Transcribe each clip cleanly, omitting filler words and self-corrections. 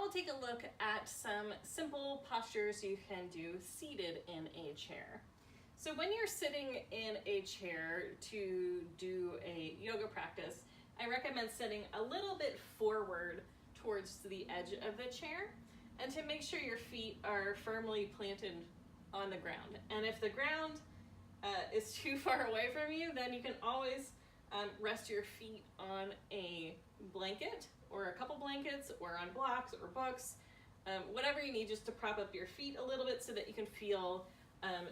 we'll take a look at some simple postures you can do seated in a chair. So when you're sitting in a chair to do a yoga practice, I recommend sitting a little bit forward towards the edge of the chair and to make sure your feet are firmly planted on the ground. And if the ground is too far away from you, then you can always rest your feet on a blanket or a couple blankets or on blocks or books, whatever you need just to prop up your feet a little bit so that you can feel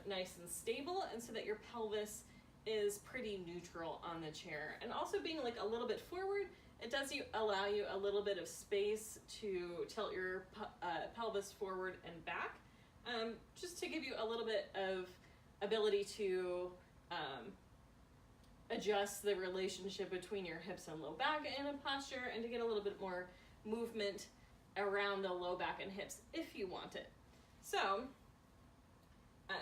nice and stable and so that your pelvis is pretty neutral on the chair. And also being like a little bit forward, it does allow you a little bit of space to tilt your pelvis forward and back, just to give you a little bit of ability to adjust the relationship between your hips and low back in a posture and to get a little bit more movement around the low back and hips if you want it. So,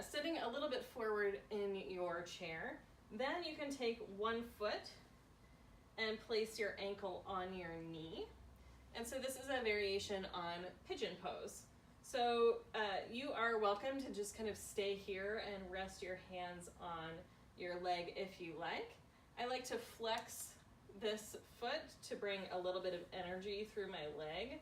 sitting a little bit forward in your chair, then you can take one foot and place your ankle on your knee. And so this is a variation on pigeon pose. So you are welcome to just kind of stay here and rest your hands on your leg if you like. I like to flex this foot to bring a little bit of energy through my leg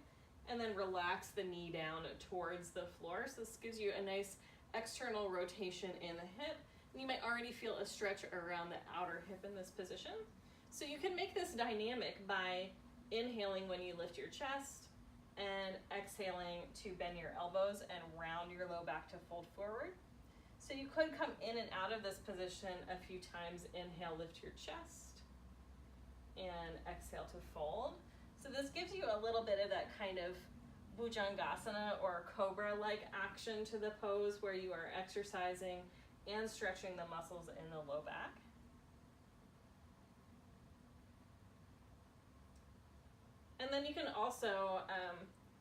and then relax the knee down towards the floor. So this gives you a nice external rotation in the hip. And you might already feel a stretch around the outer hip in this position. So you can make this dynamic by inhaling when you lift your chest and exhaling to bend your elbows and round your low back to fold forward. So you could come in and out of this position a few times. Inhale, lift your chest, and exhale to fold. So this gives you a little bit of that kind of bhujangasana or cobra-like action to the pose where you are exercising and stretching the muscles in the low back. And then you can also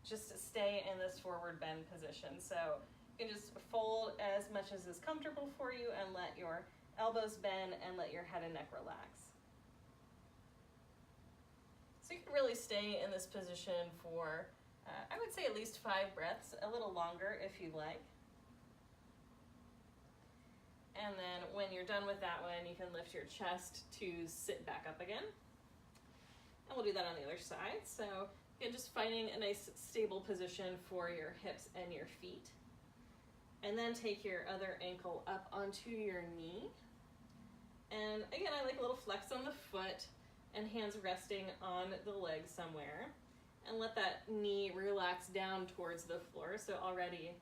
just stay in this forward bend position. So you can just fold as much as is comfortable for you and let your elbows bend and let your head and neck relax. So you can really stay in this position for, I would say at least 5 breaths, a little longer if you like. And then when you're done with that one, you can lift your chest to sit back up again. And we'll do that on the other side. So again, just finding a nice stable position for your hips and your feet. And then take your other ankle up onto your knee. And again, I like a little flex on the foot and hands resting on the leg somewhere. And let that knee relax down towards the floor. So already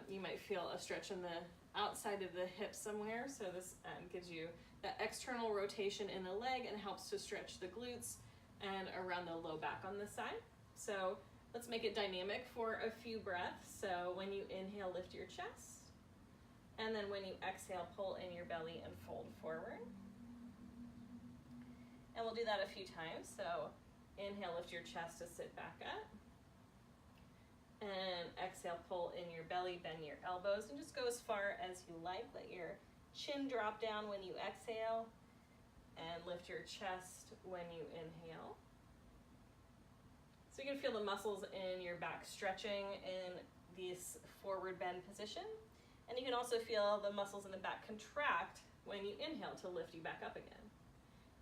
you might feel a stretch in the outside of the hip somewhere. So this gives you that external rotation in the leg and helps to stretch the glutes and around the low back on this side. So let's make it dynamic for a few breaths. So when you inhale, lift your chest. And then when you exhale, pull in your belly and fold forward. And we'll do that a few times. So inhale, lift your chest to sit back up. And exhale, pull in your belly, bend your elbows, and just go as far as you like. Let your chin drop down when you exhale. And lift your chest when you inhale. So you can feel the muscles in your back stretching in this forward bend position. And you can also feel the muscles in the back contract when you inhale to lift you back up again.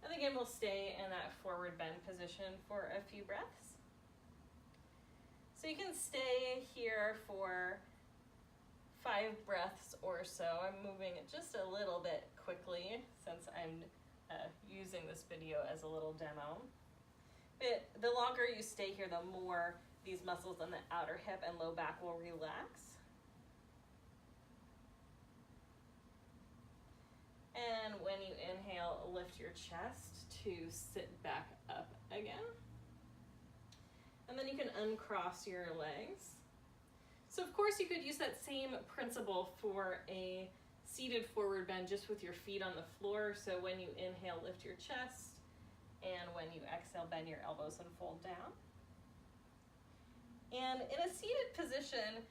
And again, we'll stay in that forward bend position for a few breaths. So you can stay here for 5 breaths or so. I'm moving it just a little bit quickly since I'm using this video as a little demo. But the longer you stay here, the more these muscles on the outer hip and low back will relax. And when you inhale, lift your chest to sit back up again. And then you can uncross your legs. So of course you could use that same principle for a seated forward bend just with your feet on the floor. So when you inhale, lift your chest. And when you exhale, bend your elbows and fold down. And in a seated position,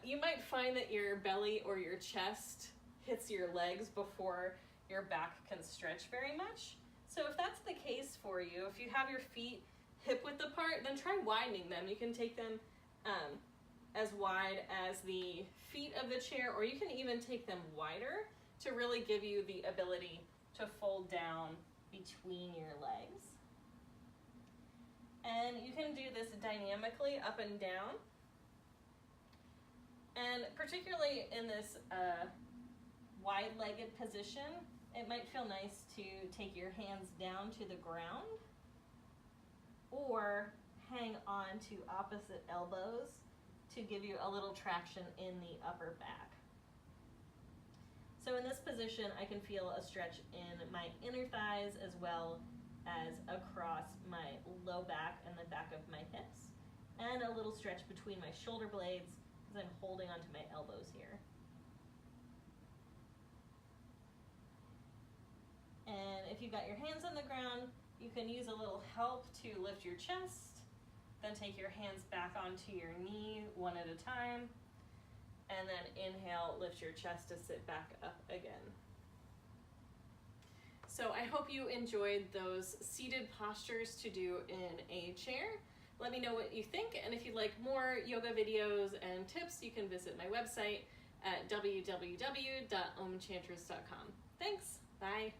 you might find that your belly or your chest hits your legs before your back can stretch very much. So if that's the case for you, if you have your feet hip width apart, then try widening them. You can take them as wide as the feet of the chair, or you can even take them wider to really give you the ability to fold down between your legs. And you can do this dynamically up and down. And particularly in this wide-legged position, it might feel nice to take your hands down to the ground or hang on to opposite elbows to give you a little traction in the upper back. So in this position, I can feel a stretch in my inner thighs as well as across my low back and the back of my hips, and a little stretch between my shoulder blades as I'm holding onto my elbows here. And if you've got your hands on the ground, you can use a little help to lift your chest, then take your hands back onto your knee one at a time, and then inhale, lift your chest to sit back up again. So I hope you enjoyed those seated postures to do in a chair. Let me know what you think, and if you'd like more yoga videos and tips, you can visit my website at www.omenchantress.com. Thanks, bye.